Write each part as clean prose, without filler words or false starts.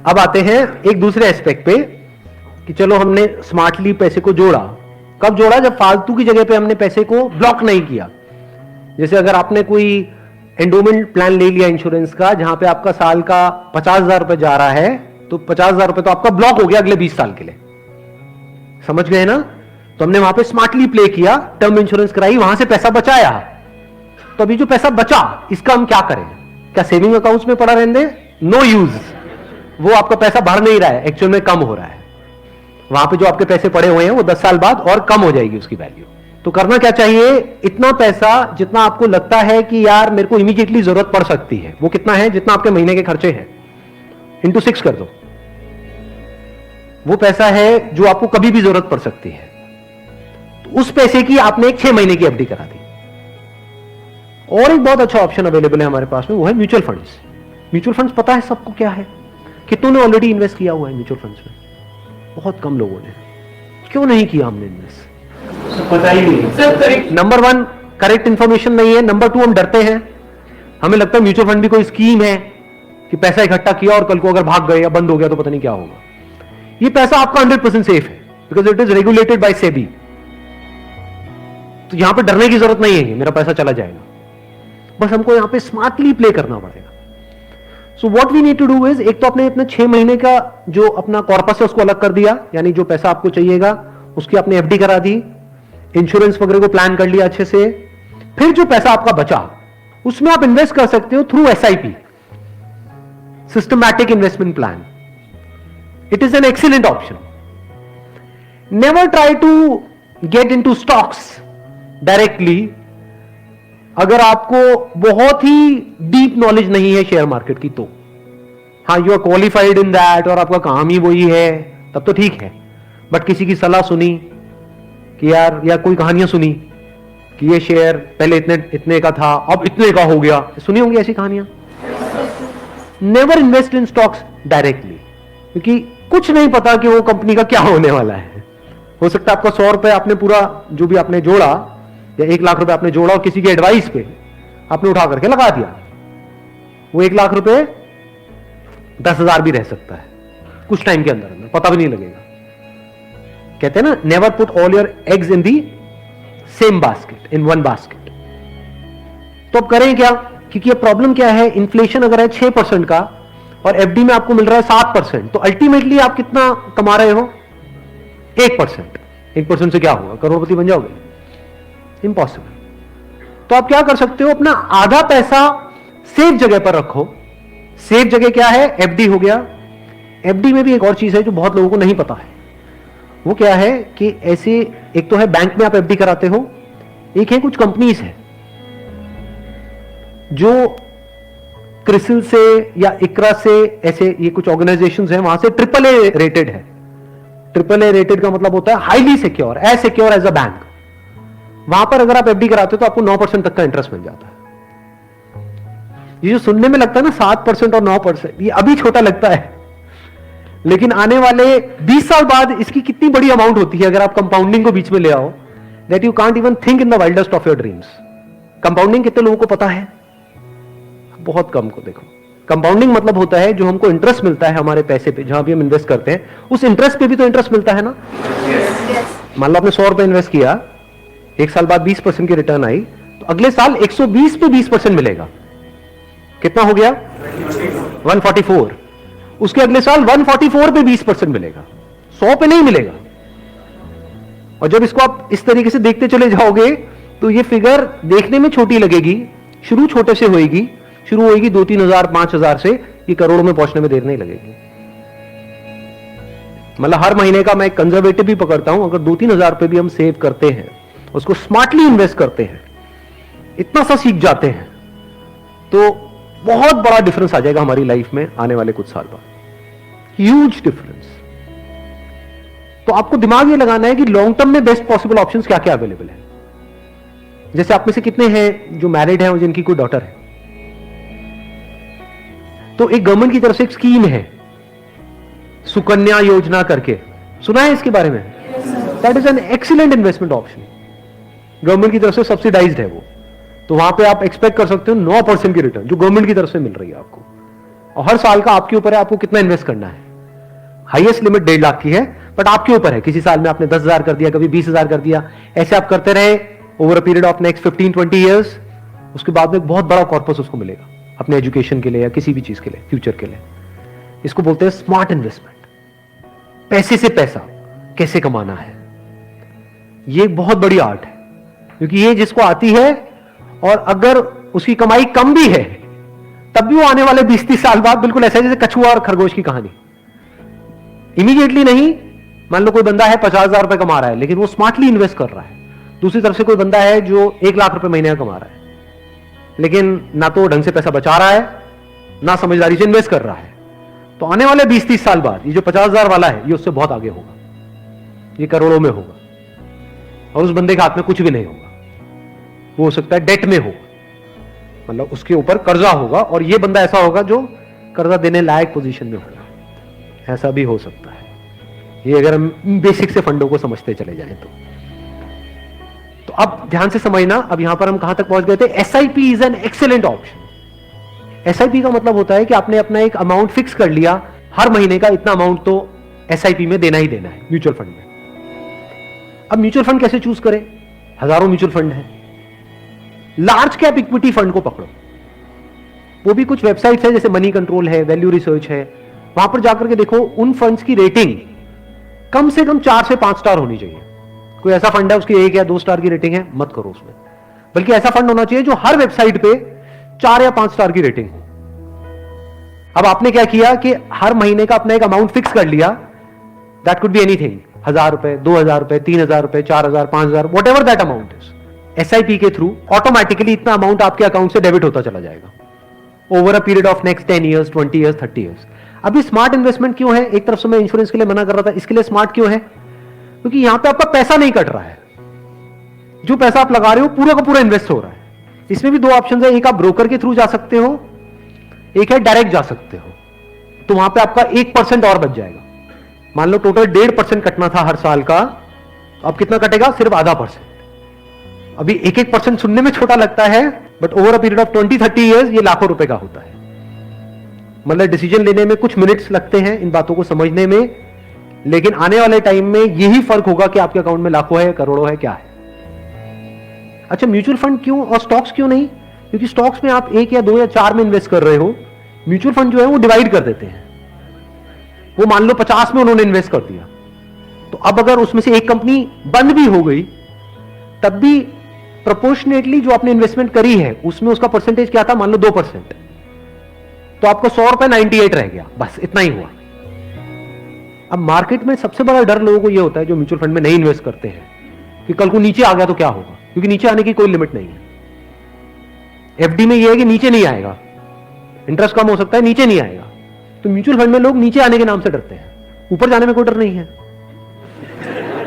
अब आते हैं एक दूसरे एस्पेक्ट पे कि चलो हमने स्मार्टली पैसे को जोड़ा। कब जोड़ा? जब फालतू की जगह पे हमने पैसे को ब्लॉक नहीं किया। जैसे अगर आपने कोई एंडोमेंट प्लान ले लिया इंश्योरेंस का, जहां पे आपका साल का 50,000 रुपए जा रहा है, तो 50,000 रुपए तो आपका ब्लॉक हो गया अगले 20 साल के लिए। समझ गए ना? तो हमने वहां पे स्मार्टली प्ले किया, टर्म इंश्योरेंस कराई, वहां से पैसा बचाया। तो अभी जो पैसा बचा, इसका हम क्या करें? क्या सेविंग अकाउंट्स में पड़ा रहने दें? No use. वो आपका पैसा बढ़ नहीं रहा है, एक्चुअल में कम हो रहा है। वहां पे जो आपके पैसे पड़े हुए हैं वो 10 साल बाद और कम हो जाएगी उसकी वैल्यू। तो करना क्या चाहिए? इतना पैसा जितना आपको लगता है कि यार मेरे को इमीडिएटली जरूरत पड़ सकती है, वो कितना है? जितना आपके महीने के खर्चे हैं, इंटू 6 कर दो। वो पैसा है जो आपको कभी भी जरूरत पड़ सकती है। तो उस पैसे की आपने एक 6 महीने की एफडी करा दी। और एक बहुत अच्छा ऑप्शन अवेलेबल है हमारे पास में, वो है म्यूचुअल फंड्स। म्यूचुअल फंड्स पता है सबको क्या है? कितनों ने ऑलरेडी इन्वेस्ट किया हुआ है म्यूचुअल फंड्स में? बहुत कम लोगों ने। क्यों नहीं किया हमने इन्वेस्ट? पता ही नहीं। नंबर 1 करेक्ट इंफॉर्मेशन नहीं है। नंबर 2 हम डरते हैं। हमें लगता है म्यूचुअल फंड भी कोई स्कीम है कि पैसा इकट्ठा किया और कल को अगर भाग गए या बंद हो गया तो पता नहीं क्या होगा। ये पैसा आपका 100% सेफ है, because it is regulated by SEBI. तो यहां पे डरने की जरूरत नहीं है कि मेरा पैसा चला जाएगा। बस हमको यहां पे स्मार्टली प्ले करना पड़ेगा। So what we need to do is, एक तो आपने अपने 6 महीने का जो अपना कॉर्पस है उसको अलग कर दिया, यानी जो पैसा आपको चाहिएगा उसकी आपने एफडी करा दी, इंश्योरेंस वगैरह को प्लान कर लिया अच्छे से। फिर जो पैसा आपका बचा उसमें आप इन्वेस्ट कर सकते हो through SIP, systematic investment plan. It is an excellent option. Never try to get into stocks directly अगर आपको बहुत ही डीप नॉलेज नहीं है शेयर मार्केट की तो। हाँ, you are qualified in that और आपका काम ही वही है, तब तो ठीक है। बट किसी की सलाह सुनी कि यार, या कोई कहानियां सुनी कि ये शेयर पहले इतने का था अब इतने का हो गया, सुनी होंगी ऐसी कहानियां। Never invest in stocks directly, क्योंकि कुछ नहीं पता कि वो कंपनी का क्या होने वाला है। हो सकता है आपका 100 रुपए आपने पूरा जो भी आपने जोड़ा या 1 लाख रुपए आपने जोड़ा और किसी के एडवाइस पे आपने उठा करके लगा दिया, वो 1 लाख रुपए 10,000 भी रह सकता है कुछ टाइम के अंदर, पता भी नहीं लगेगा। कहते हैं ना, never put all your eggs in the same basket, in one basket. तो अब करें क्या? क्योंकि ये प्रॉब्लम क्या है, इन्फ्लेशन अगर है 6% का और एफडी में आपको मिल रहा है 7%, तो अल्टीमेटली आप कितना कमा रहे हो? 1%। 1% से क्या होगा? करोड़पति बन जाओगे? इम्पॉसिबल। तो आप क्या कर सकते हो, अपना आधा पैसा सेफ जगह पर रखो। सेफ जगह क्या है? एफडी हो गया। एफडी में भी एक और चीज है जो बहुत लोगों को नहीं पता है। वो क्या है कि ऐसे, एक तो है बैंक में आप एफडी कराते हो, एक है कुछ कंपनीज है जो क्रिसिल से या इकरा से, ऐसे ये कुछ ऑर्गेनाइजेशंस हैं, वहां से AAA रेटेड है। AAA रेटेड का मतलब होता है highly secure, as secure as a bank. वहां पर अगर आप एफडी कराते हो तो आपको 9% तक का इंटरेस्ट मिल जाता है। ये जो सुनने में लगता है ना 7% और 9%, ये अभी छोटा लगता है, लेकिन आने वाले 20 साल बाद इसकी कितनी बड़ी अमाउंट होती है अगर आप कंपाउंडिंग को बीच में ले आओ, that you can't even think in the wildest of your dreams. Compounding कितने लोगों को पता है? बहुत कम को। देखो, कंपाउंडिंग मतलब होता है जो हमको इंटरेस्ट मिलता है हमारे पैसे पे, जहां भी हम इन्वेस्ट करते हैं उस इंटरेस्ट पे भी तो इंटरेस्ट मिलता है ना। मान लो आपने 100 रुपए इन्वेस्ट किया, 1 साल बाद 20% की रिटर्न आई, तो अगले साल 120 पे 20% मिलेगा। कितना हो गया? 144। उसके अगले साल 144 पे 20% मिलेगा, 100 पे नहीं मिलेगा। और जब इसको आप इस तरीके से देखते चले जाओगे तो ये फिगर देखने में छोटी लगेगी, शुरू छोटे से होएगी, शुरू होएगी 2-3 हजार 5 हजार से, ये करोड़ों में पहुंचने में देर नहीं लगेगी। मतलब हर महीने का मैं एक कंजर्वेटिव भी पकड़ता हूं, अगर 2-3 हजार रुपए भी हम सेव करते हैं, उसको स्मार्टली इन्वेस्ट करते हैं, इतना सा सीख जाते हैं, तो बहुत बड़ा डिफरेंस आ जाएगा हमारी लाइफ में आने वाले कुछ साल बाद। Huge difference. तो आपको दिमाग ये लगाना है कि लॉन्ग टर्म में बेस्ट पॉसिबल ऑप्शंस क्या क्या अवेलेबल है। जैसे आप में से कितने हैं जो मैरिड हैं और जिनकी कोई डॉटर है? तो एक गवर्नमेंट की तरफ से एक स्कीम है सुकन्या योजना करके, सुना है इसके बारे में? That is an excellent investment option. Government की तरफ से सब्सिडाइज्ड है वो, तो वहां पे आप एक्सपेक्ट कर सकते हो 9% की रिटर्न जो गवर्नमेंट की तरफ से मिल रही है आपको। और हर साल का आपके ऊपर है आपको कितना इन्वेस्ट करना है। हाईएस्ट लिमिट 1.5 लाख की है, बट आपके ऊपर है। किसी साल में आपने 10,000 कर दिया, कभी 20,000 कर दिया, ऐसे आप करते रहे over a period of next 15-20 years. उसके बाद में एक बहुत बड़ा कॉर्पस उसको मिलेगा अपने एजुकेशन के लिए या किसी भी चीज के लिए, फ्यूचर के लिए। इसको बोलते हैं स्मार्ट इन्वेस्टमेंट। पैसे से पैसा कैसे कमाना है, ये एक बहुत बड़ी आर्ट है, क्योंकि ये जिसको आती है और अगर उसकी कमाई कम भी है तब भी वो आने वाले 20-30 साल बाद बिल्कुल ऐसा है जैसे कछुआ और खरगोश की कहानी। इमीडिएटली नहीं, मान लो कोई बंदा है 50,000 रुपए कमा रहा है लेकिन वो स्मार्टली इन्वेस्ट कर रहा है। दूसरी तरफ से कोई बंदा है जो 1 लाख रुपए महीने का कमा रहा है लेकिन ना तो ढंग से पैसा बचा रहा है ना समझदारी से इन्वेस्ट कर रहा है। तो आने वाले 20-30 साल बाद ये जो 50,000 वाला है ये उससे बहुत आगे होगा, ये करोड़ों में होगा और उस बंदे के हाथ में कुछ भी नहीं होगा। वो हो सकता है डेट में होगा, मतलब उसके ऊपर कर्जा होगा और ये बंदा ऐसा होगा जो कर्जा देने लायक पोजीशन में होगा। ऐसा भी हो सकता है, ये अगर हम बेसिक से फंडों को समझते चले जाएं तो अब ध्यान से समझना। अब यहां पर हम कहां तक पहुंच गए थे? SIP is an excellent option. SIP का मतलब होता है कि आपने अपना एक अमाउंट फिक्स कर लिया, हर महीने का इतना अमाउंट तो एसआईपी में देना ही देना है म्यूचुअल फंड में। अब म्यूचुअल फंड कैसे चूज करें? हजारों म्यूचुअल फंड है। लार्ज कैप इक्विटी फंड को पकड़ो, वो भी कुछ वेबसाइट्स है जैसे मनी कंट्रोल है, वैल्यू रिसर्च है, वहां पर जाकर के देखो उन फंड्स की रेटिंग कम से कम 4 से 5 स्टार होनी चाहिए। कोई ऐसा फंड है उसकी 1 या 2 स्टार की रेटिंग है, मत करो उसमें। बल्कि ऐसा फंड होना चाहिए जो हर वेबसाइट पे 4 या 5 स्टार की रेटिंग हो। अब आपने क्या किया कि हर महीने का अपना एक अमाउंट फिक्स कर लिया, दैट कुड बी एनीथिंग, 1,000 रुपए, 2,000 रुपए, 3,000 रुपए, 4,000, 5,000, what ever that amount is. SIP के थ्रू ऑटोमेटिकली इतना अमाउंट आपके अकाउंट से डेबिट होता चला जाएगा over a period of next 10 years, 20 years, 30 years. अभी स्मार्ट इन्वेस्टमेंट क्यों है? एक तरफ से मैं इंश्योरेंस के लिए मना कर रहा था, इसके लिए स्मार्ट क्यों है? क्योंकि यहां पे आपका पैसा नहीं कट रहा है, जो पैसा आप लगा रहे हो पूरा का पूरा इन्वेस्ट हो रहा है। इसमें भी 2 ऑप्शन है, एक आप ब्रोकर के थ्रू जा सकते हो, एक है डायरेक्ट जा सकते हो। तो वहां पे आपका 1% और बच जाएगा। मान लो टोटल 1.5% कटना था हर साल का, तो अब कितना कटेगा? सिर्फ आधा %। अभी 1% सुनने में छोटा लगता है, but over a period of 20-30 years ये लाखों रुपए का होता है। मतलब डिसीजन लेने में कुछ मिनट्स लगते हैं इन बातों को समझने में, लेकिन आने वाले टाइम में यही फर्क होगा कि आपके अकाउंट में लाखों है, करोड़ों है, क्या है। अच्छा, म्यूचुअल फंड क्यों और स्टॉक्स क्यों नहीं? क्योंकि स्टॉक्स में आप 1 या 2 या 4 में इन्वेस्ट कर रहे हो, म्यूचुअल फंड जो है वो डिवाइड कर देते हैं। वो मान लो 50 में उन्होंने इन्वेस्ट कर दिया, तो अब अगर उसमें से एक कंपनी बंद भी हो गई तब भी प्रोपोर्शनेटली जो आपने इन्वेस्टमेंट करी है उसमें उसका परसेंटेज क्या था? मान लो 2%, तो आपको 100 रुपए 98 रह गया, बस इतना ही हुआ। अब मार्केट में सबसे बड़ा डर लोगों को यह होता है जो म्यूचुअल फंड में नहीं इन्वेस्ट करते हैं कि कल को नीचे आ गया तो क्या होगा, क्योंकि नीचे आने की कोई लिमिट नहीं है। एफडी में यह है कि नीचे नहीं आएगा, इंटरेस्ट कम हो सकता है, नीचे नहीं आएगा। तो म्यूचुअल फंड में लोग नीचे आने के नाम से डरते हैं, ऊपर जाने में कोई डर नहीं है।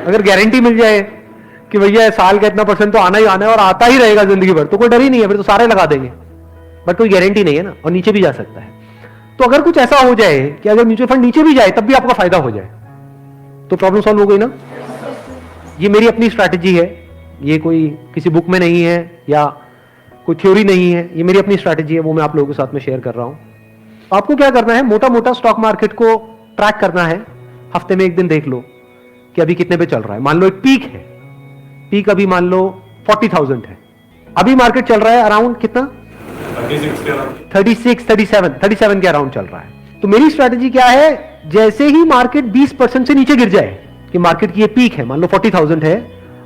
अगर गारंटी मिल जाए कि भैया साल का इतना % तो आना ही आना है और आता ही रहेगा जिंदगी भर, तो कोई डर ही नहीं है, फिर तो सारे लगा देंगे। बट कोई गारंटी नहीं है ना, और नीचे भी जा सकता है। तो अगर कुछ ऐसा हो जाए कि अगर म्यूचुअल फंड नीचे भी जाए तब भी आपका फायदा हो जाए, तो प्रॉब्लम सॉल्व हो गई ना। ये मेरी अपनी स्ट्रैटेजी है, ये कोई किसी बुक में नहीं है या कोई थ्योरी नहीं है, ये मेरी अपनी स्ट्रैटेजी है, वो मैं आप लोगों के साथ में शेयर कर रहा हूं। आपको क्या करना है? मोटा मोटा स्टॉक मार्केट को ट्रैक करना है। हफ्ते में एक दिन देख लो कि अभी कितने पे चल रहा है। मान लो एक पीक है, पीक अभी मान लो 40,000 है, अभी मार्केट चल रहा है अराउंड कितना? 37 के अराउंड चल रहा है। तो मेरी स्ट्रैटेजी क्या है? जैसे ही मार्केट 20% से नीचे गिर जाए, कि मार्केट की ये पीक है, मान लो 40,000 है,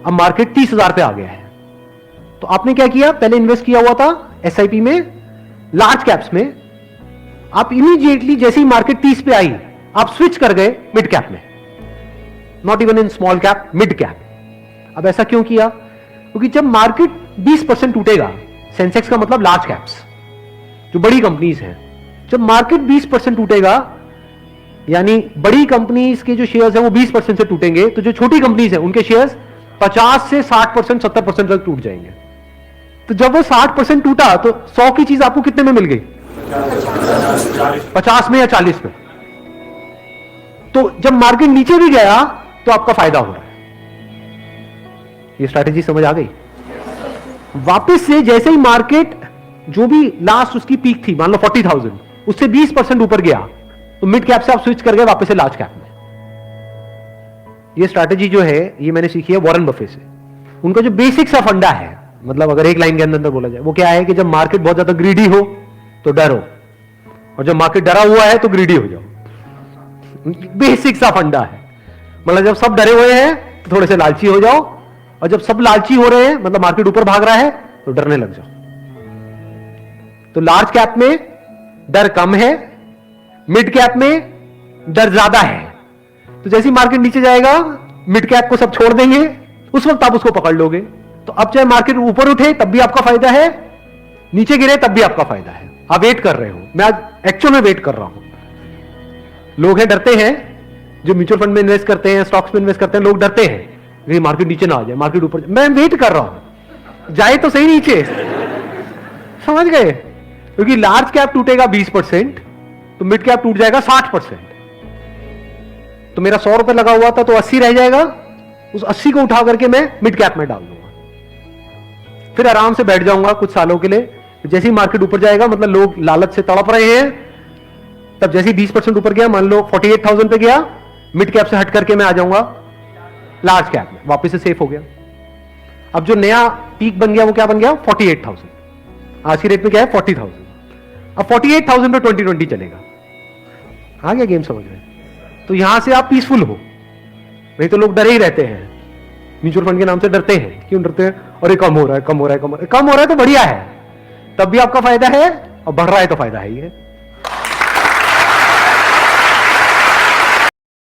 अब मार्केट 30,000 पे आ गया है, तो आपने क्या किया? पहले इन्वेस्ट किया हुआ था एसआईपी में, लार्ज कैप्स में, आप इमीडिएटली जैसे ही मार्केट 30 पे आई आप स्विच कर गए मिड कैप में, not even in small cap, mid cap. अब ऐसा क्यों किया? क्योंकि जब मार्केट 20% टूटेगा, सेंसेक्स का मतलब लार्ज कैप्स जो बड़ी कंपनीज हैं, जब मार्केट 20% टूटेगा यानी बड़ी कंपनीज के जो शेयर्स हैं वो 20% से टूटेंगे, तो जो छोटी कंपनीज हैं उनके शेयर्स 50 से 60%, 70% तक टूट जाएंगे। तो जब वो 60% टूटा तो 100 की चीज आपको कितने में मिल गई? 50 में या 40 में। तो जब मार्केट नीचे भी गया तो आपका फायदा हो रहा है। ये स्ट्रैटेजी समझ आ गई? वापस से जैसे ही मार्केट जो भी लास्ट उसकी पीक थी, मान लो 40,000, उससे 20% ऊपर गया तो मिड कैप से आप स्विच कर गए वापस से लार्ज कैप में। ये स्ट्रैटेजी जो है ये मैंने सीखी है वॉरेन बफे से। उनका जो बेसिक सा फंडा है, मतलब अगर एक लाइन के अंदर बोला जाए, वो क्या है कि जब मार्केट बहुत ज्यादा ग्रीडी हो तो डरो, और जब मार्केट डरा हुआ है तो ग्रीडी हो जाओ। बेसिक सा फंडा है। मतलब जब सब डरे हुए हैं तो थोड़े से लालची हो जाओ, और जब सब लालची हो रहे हैं, मतलब मार्केट ऊपर भाग रहा है, तो डरने लग जाओ। तो लार्ज कैप में डर कम है, मिड कैप में डर ज्यादा है। तो जैसे ही मार्केट नीचे जाएगा मिड कैप को सब छोड़ देंगे, उस वक्त आप उसको पकड़ लोगे। तो अब चाहे मार्केट ऊपर उठे तब भी आपका फायदा है, नीचे गिरे तब भी आपका फायदा है। आप वेट कर रहे हो, मैं आज एक्चुअल में वेट कर रहा हूं। लोग हैं डरते हैं, जो म्यूचुअल फंड में इन्वेस्ट करते हैं, स्टॉक्स में इन्वेस्ट करते हैं, लोग डरते हैं कि मार्केट नीचे ना आ जाए, मार्केट ऊपर जाए। मैं वेट कर रहा हूं, जाए तो सही नीचे। समझ गए? क्योंकि लार्ज कैप टूटेगा 20%, तो मिड कैप टूट जाएगा 60%। तो मेरा 100 रुपए लगा हुआ था तो 80 रह जाएगा, उस 80 को उठा करके मैं मिड कैप में डाल दूंगा, फिर आराम से बैठ जाऊंगा कुछ सालों के लिए। जैसे ही मार्केट ऊपर जाएगा, मतलब लोग लालच से तड़प रहे हैं, तब जैसे ही 20% ऊपर गया, मान लो 48,000 पे गया, मिड कैप से हट करके मैं आ जाऊंगा लार्ज कैप में, वापस से सेफ हो गया। अब जो नया पीक बन गया वो क्या बन गया? 48,000। आज की रेट में क्या है? 40,000। अब 48,000 पे 2020 चलेगा। आ गया गेम समझ में? तो यहां से आप पीसफुल हो, नहीं तो लोग डरे ही रहते हैं, म्यूचुअल फंड के नाम से डरते हैं। क्यों डरते हैं? और ये कम हो रहा है, कम हो रहा है, कम हो रहा है, कम हो रहा है तो बढ़िया है, तब भी आपका फायदा है, और बढ़ रहा है तो फायदा है ही है।